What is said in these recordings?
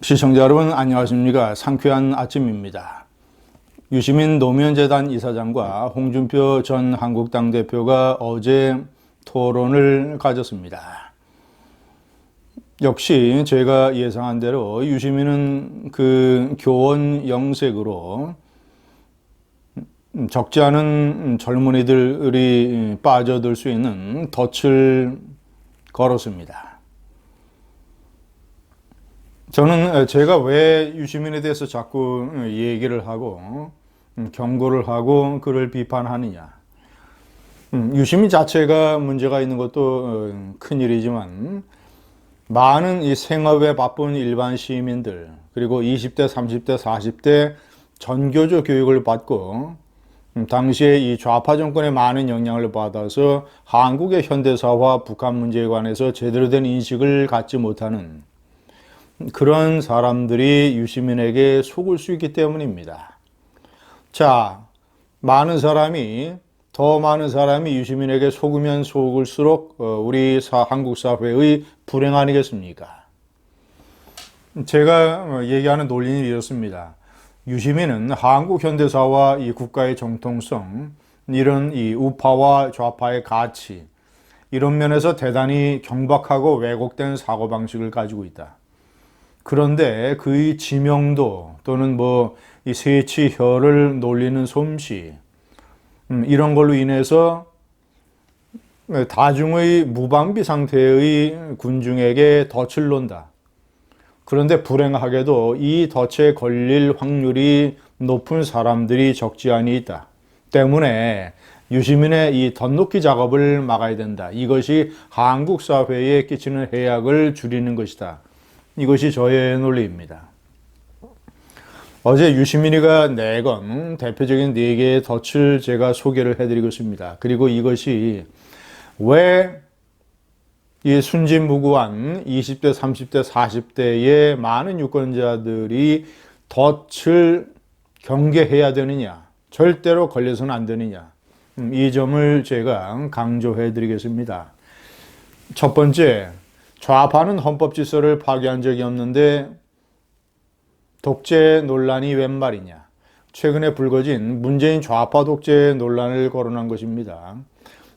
시청자 여러분 안녕하십니까. 상쾌한 아침입니다. 유시민 노무현재단 이사장과 홍준표 전 한국당 대표가 어제 토론을 가졌습니다. 역시 제가 예상한 대로 유시민은 그 교원 영색으로 적지 않은 젊은이들이 빠져들 수 있는 덫을 걸었습니다. 저는 제가 왜 유시민에 대해서 자꾸 얘기를 하고 경고를 하고 그를 비판하느냐. 유시민 자체가 문제가 있는 것도 큰일이지만 많은 이 생업에 바쁜 일반 시민들, 그리고 20대, 30대, 40대 전교조 교육을 받고 당시에 이 좌파 정권의 많은 영향을 받아서 한국의 현대사와 북한 문제에 관해서 제대로 된 인식을 갖지 못하는 그런 사람들이 유시민에게 속을 수 있기 때문입니다. 자, 더 많은 사람이 유시민에게 속으면 속을수록 우리 한국 사회의 불행 아니겠습니까? 제가 얘기하는 논리는 이렇습니다. 유시민은 한국 현대사와 이 국가의 정통성, 이런 이 우파와 좌파의 가치, 이런 면에서 대단히 경박하고 왜곡된 사고방식을 가지고 있다. 그런데 그의 지명도 또는 이 세치혀를 놀리는 솜씨, 이런 걸로 인해서 다중의 무방비 상태의 군중에게 덫을 놓는다. 그런데 불행하게도 이 덫에 걸릴 확률이 높은 사람들이 적지 않이 있다. 때문에 유시민의 이 덫놓기 작업을 막아야 된다. 이것이 한국 사회에 끼치는 해악을 줄이는 것이다. 이것이 저의 논리입니다. 어제 유시민이가 내건 대표적인 4개의 덫을 제가 소개를 해드리고 있습니다. 그리고 이것이 왜 이 순진무구한 20대, 30대, 40대의 많은 유권자들이 덫을 경계해야 되느냐, 절대로 걸려서는 안 되느냐, 이 점을 제가 강조해 드리겠습니다. 첫 번째, 좌파는 헌법 질서를 파괴한 적이 없는데 독재 논란이 웬 말이냐. 최근에 불거진 문재인 좌파 독재 논란을 거론한 것입니다.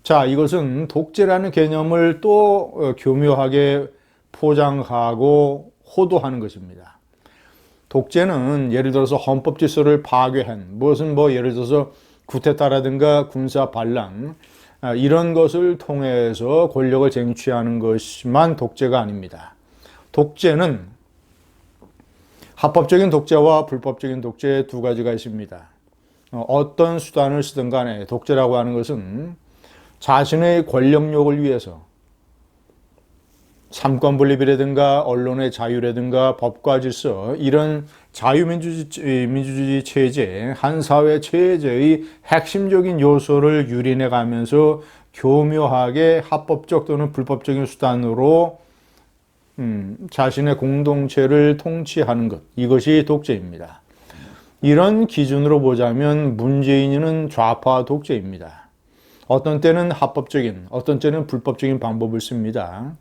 자, 이것은 독재라는 개념을 또 교묘하게 포장하고 호도하는 것입니다. 독재는 예를 들어서 헌법 질서를 파괴한 무엇은 예를 들어서 쿠데타라든가 군사 반란, 이런 것을 통해서 권력을 쟁취하는 것만 독재가 아닙니다. 독재는 합법적인 독재와 불법적인 독재 두 가지가 있습니다. 어떤 수단을 쓰든 간에 독재라고 하는 것은 자신의 권력욕을 위해서 삼권분립이라든가 언론의 자유라든가 법과 질서, 이런 자유민주주의 체제, 한 사회 체제의 핵심적인 요소를 유린해 가면서 교묘하게 합법적 또는 불법적인 수단으로 자신의 공동체를 통치하는 것, 이것이 독재입니다. 이런 기준으로 보자면 문재인은 좌파 독재입니다. 어떤 때는 합법적인, 어떤 때는 불법적인 방법을 씁니다.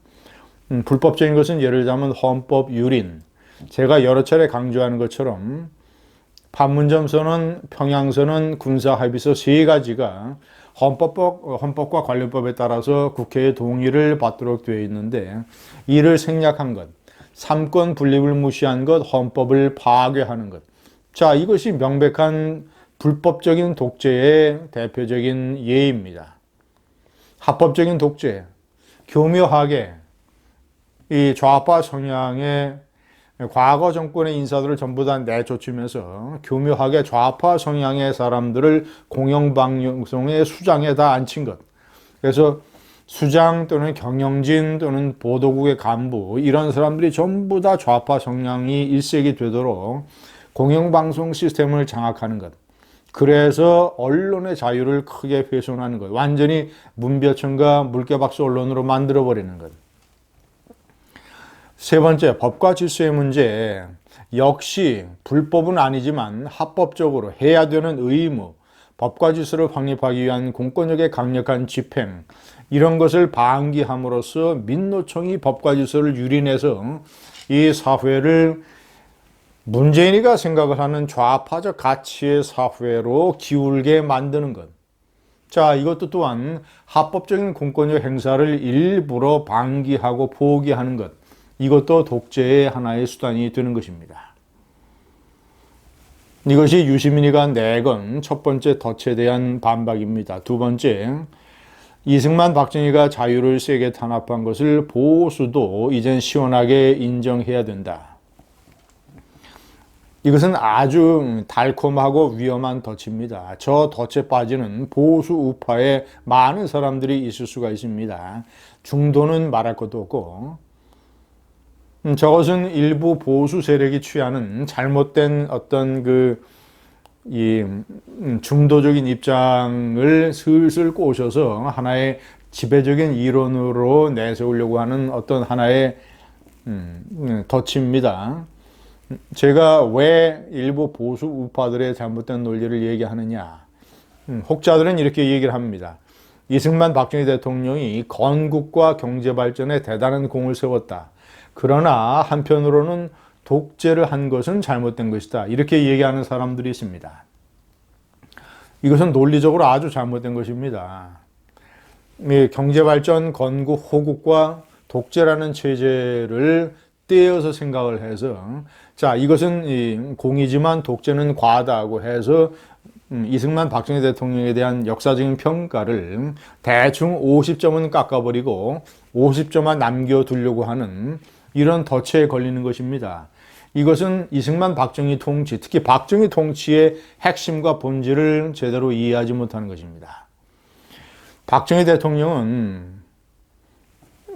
불법적인 것은 예를 들자면 헌법 유린, 제가 여러 차례 강조하는 것처럼 판문점 선언, 평양 선언, 군사 합의서 3가지가 헌법과 관련법에 따라서 국회의 동의를 받도록 되어 있는데, 이를 생략한 것, 삼권 분립을 무시한 것, 헌법을 파괴하는 것. 자, 이것이 명백한 불법적인 독재의 대표적인 예입니다. 합법적인 독재, 교묘하게 이 좌파 성향의 과거 정권의 인사들을 전부 다 내쫓으면서 교묘하게 좌파 성향의 사람들을 공영방송의 수장에 다 앉힌 것. 그래서 수장 또는 경영진 또는 보도국의 간부, 이런 사람들이 전부 다 좌파 성향이 일색이 되도록 공영방송 시스템을 장악하는 것. 그래서 언론의 자유를 크게 훼손하는 것. 완전히 문벼천과 물개박수 언론으로 만들어버리는 것. 세 번째, 법과 질서의 문제. 역시 불법은 아니지만 합법적으로 해야 되는 의무, 법과 질서를 확립하기 위한 공권력의 강력한 집행, 이런 것을 방기함으로써 민노총이 법과 질서를 유린해서 이 사회를 문재인이가 생각을 하는 좌파적 가치의 사회로 기울게 만드는 것. 자, 이것도 또한 합법적인 공권력 행사를 일부러 방기하고 포기하는 것. 이것도 독재의 하나의 수단이 되는 것입니다. 이것이 유시민이가 내건 첫 번째 덫에 대한 반박입니다. 두 번째, 이승만 박정희가 자유를 세게 탄압한 것을 보수도 이젠 시원하게 인정해야 된다. 이것은 아주 달콤하고 위험한 덫입니다. 저 덫에 빠지는 보수 우파에 많은 사람들이 있을 수가 있습니다. 중도는 말할 것도 없고, 저것은 일부 보수 세력이 취하는 잘못된 어떤 중도적인 입장을 슬슬 꼬셔서 하나의 지배적인 이론으로 내세우려고 하는 어떤 하나의 덫입니다. 제가 왜 일부 보수 우파들의 잘못된 논리를 얘기하느냐. 혹자들은 이렇게 얘기를 합니다. 이승만 박정희 대통령이 건국과 경제발전에 대단한 공을 세웠다. 그러나 한편으로는 독재를 한 것은 잘못된 것이다. 이렇게 얘기하는 사람들이 있습니다. 이것은 논리적으로 아주 잘못된 것입니다. 경제발전, 건국, 호국과 독재라는 체제를 떼어서 생각을 해서 자, 이것은 공이지만 독재는 과다고 해서 이승만 박정희 대통령에 대한 역사적인 평가를 대충 50점은 깎아버리고 50점만 남겨두려고 하는 이런 덫에 걸리는 것입니다. 이것은 이승만 박정희 통치, 특히 박정희 통치의 핵심과 본질을 제대로 이해하지 못하는 것입니다. 박정희 대통령은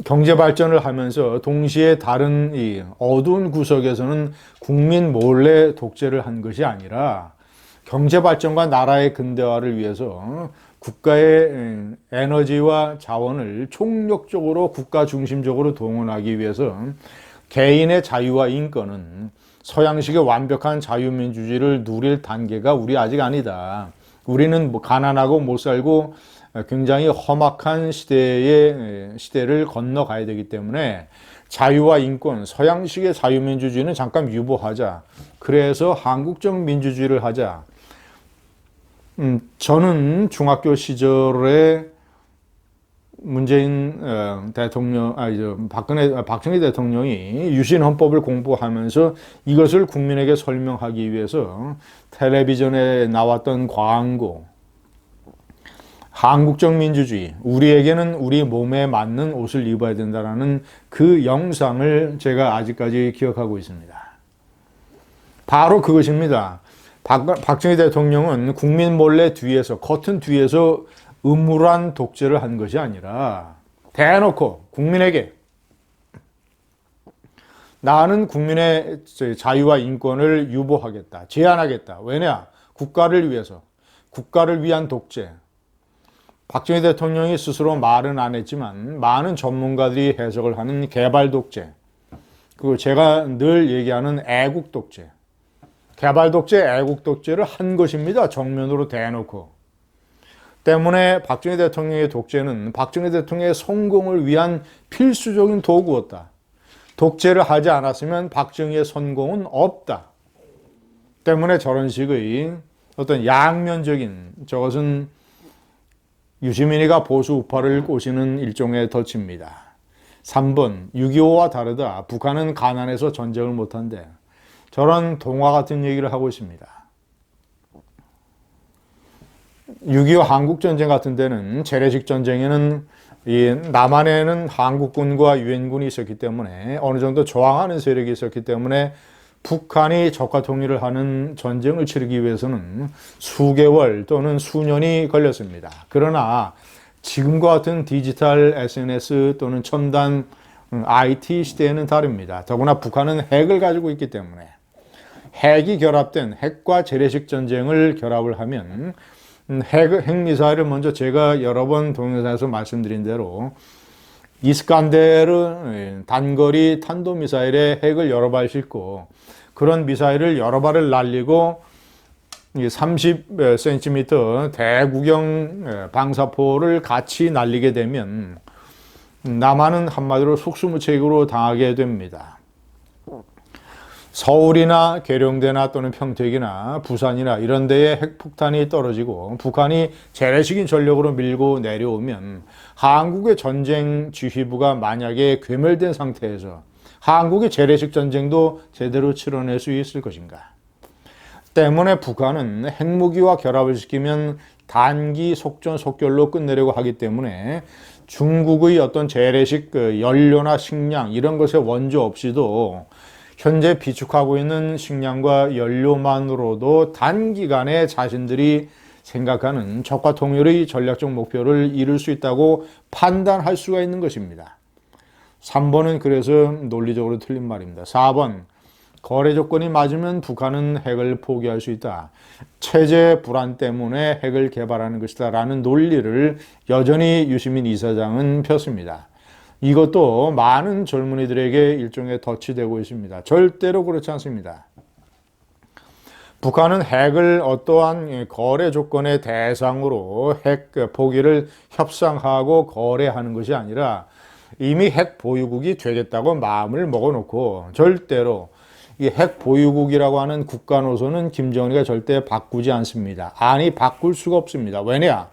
경제 발전을 하면서 동시에 다른 이 어두운 구석에서는 국민 몰래 독재를 한 것이 아니라 경제 발전과 나라의 근대화를 위해서 국가의 에너지와 자원을 총력적으로 국가 중심적으로 동원하기 위해서 개인의 자유와 인권은 서양식의 완벽한 자유민주주의를 누릴 단계가 우리 아직 아니다. 우리는 가난하고 못 살고 굉장히 험악한 시대를 건너가야 되기 때문에 자유와 인권, 서양식의 자유민주주의는 잠깐 유보하자. 그래서 한국적 민주주의를 하자. 저는 중학교 시절에 문재인 대통령, 박정희 대통령이 유신 헌법을 공부하면서 이것을 국민에게 설명하기 위해서 텔레비전에 나왔던 광고, 한국적 민주주의, 우리에게는 우리 몸에 맞는 옷을 입어야 된다는 그 영상을 제가 아직까지 기억하고 있습니다. 바로 그것입니다. 박정희 대통령은 국민 몰래 뒤에서, 커튼 뒤에서 음울한 독재를 한 것이 아니라 대놓고 국민에게 나는 국민의 자유와 인권을 유보하겠다, 제한하겠다. 왜냐? 국가를 위해서, 국가를 위한 독재. 박정희 대통령이 스스로 말은 안 했지만 많은 전문가들이 해석을 하는 개발 독재, 그리고 제가 늘 얘기하는 애국 독재, 개발 독재, 애국 독재를 한 것입니다. 정면으로 대놓고. 때문에 박정희 대통령의 독재는 박정희 대통령의 성공을 위한 필수적인 도구였다. 독재를 하지 않았으면 박정희의 성공은 없다. 때문에 저런 식의 어떤 양면적인, 저것은 유시민이가 보수 우파를 꼬시는 일종의 덫입니다. 3번, 6.25와 다르다. 북한은 가난해서 전쟁을 못한대. 저런 동화 같은 얘기를 하고 있습니다. 6.25 한국전쟁 같은 데는 재래식 전쟁에는 남한에는 한국군과 유엔군이 있었기 때문에 어느 정도 저항하는 세력이 있었기 때문에 북한이 적화 통일을 하는 전쟁을 치르기 위해서는 수개월 또는 수년이 걸렸습니다. 그러나 지금과 같은 디지털 SNS 또는 첨단 IT 시대에는 다릅니다. 더구나 북한은 핵을 가지고 있기 때문에 핵이 결합된 핵과 재래식 전쟁을 결합을 하면 핵미사일을 먼저 제가 여러 번 동영상에서 말씀드린 대로 이스칸데르 단거리 탄도미사일에 핵을 여러 발 싣고 그런 미사일을 여러 발을 날리고 30cm 대구경 방사포를 같이 날리게 되면 남한은 한마디로 속수무책으로 당하게 됩니다. 서울이나 계룡대나 또는 평택이나 부산이나 이런 데에 핵폭탄이 떨어지고 북한이 재래식인 전력으로 밀고 내려오면 한국의 전쟁 지휘부가 만약에 괴멸된 상태에서 한국의 재래식 전쟁도 제대로 치러낼 수 있을 것인가? 때문에 북한은 핵무기와 결합을 시키면 단기 속전속결로 끝내려고 하기 때문에 중국의 어떤 재래식 연료나 식량 이런 것의 원조 없이도 현재 비축하고 있는 식량과 연료만으로도 단기간에 자신들이 생각하는 적과 통일의 전략적 목표를 이룰 수 있다고 판단할 수가 있는 것입니다. 3번은 그래서 논리적으로 틀린 말입니다. 4번, 거래 조건이 맞으면 북한은 핵을 포기할 수 있다. 체제 불안 때문에 핵을 개발하는 것이다 라는 논리를 여전히 유시민 이사장은 폈습니다. 이것도 많은 젊은이들에게 일종의 덫이 되고 있습니다. 절대로 그렇지 않습니다. 북한은 핵을 어떠한 거래 조건의 대상으로 핵 포기를 협상하고 거래하는 것이 아니라 이미 핵 보유국이 되겠다고 마음을 먹어놓고 절대로 이 핵 보유국이라고 하는 국가 노선은 김정은이가 절대 바꾸지 않습니다. 아니, 바꿀 수가 없습니다. 왜냐?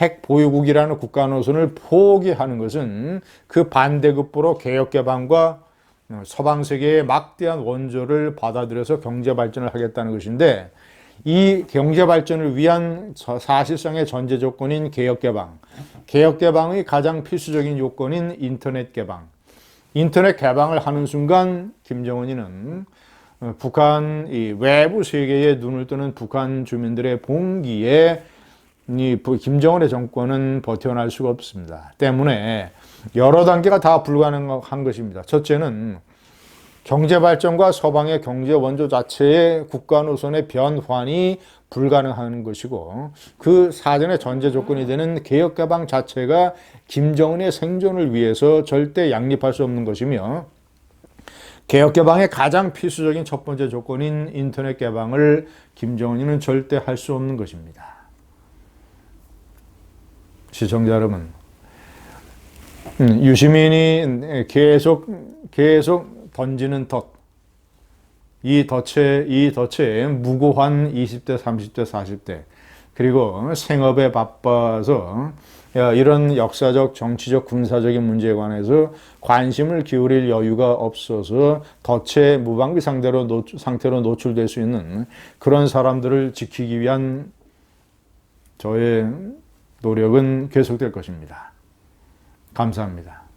핵 보유국이라는 국가 노선을 포기하는 것은 그 반대급부로 개혁개방과 서방 세계의 막대한 원조를 받아들여서 경제 발전을 하겠다는 것인데, 이 경제 발전을 위한 사실상의 전제 조건인 개혁개방, 개혁개방의 가장 필수적인 요건인 인터넷 개방, 인터넷 개방을 하는 순간 김정은이는 북한 이 외부 세계에 눈을 뜨는 북한 주민들의 봉기에 이 김정은의 정권은 버텨낼 수가 없습니다. 때문에 여러 단계가 다 불가능한 것입니다. 첫째는 경제 발전과 서방의 경제 원조 자체의 국가 노선의 변환이 불가능한 것이고, 그 사전의 전제 조건이 되는 개혁 개방 자체가 김정은의 생존을 위해서 절대 양립할 수 없는 것이며, 개혁 개방의 가장 필수적인 첫 번째 조건인 인터넷 개방을 김정은이는 절대 할 수 없는 것입니다. 시청자 여러분, 유시민이 계속 던지는 덫, 이 덫에 무고한 20대, 30대, 40대, 그리고 생업에 바빠서 이런 역사적, 정치적, 군사적인 문제에 관해서 관심을 기울일 여유가 없어서 덫의 무방비 상태로 노출될 수 있는 그런 사람들을 지키기 위한 저의 노력은 계속될 것입니다. 감사합니다.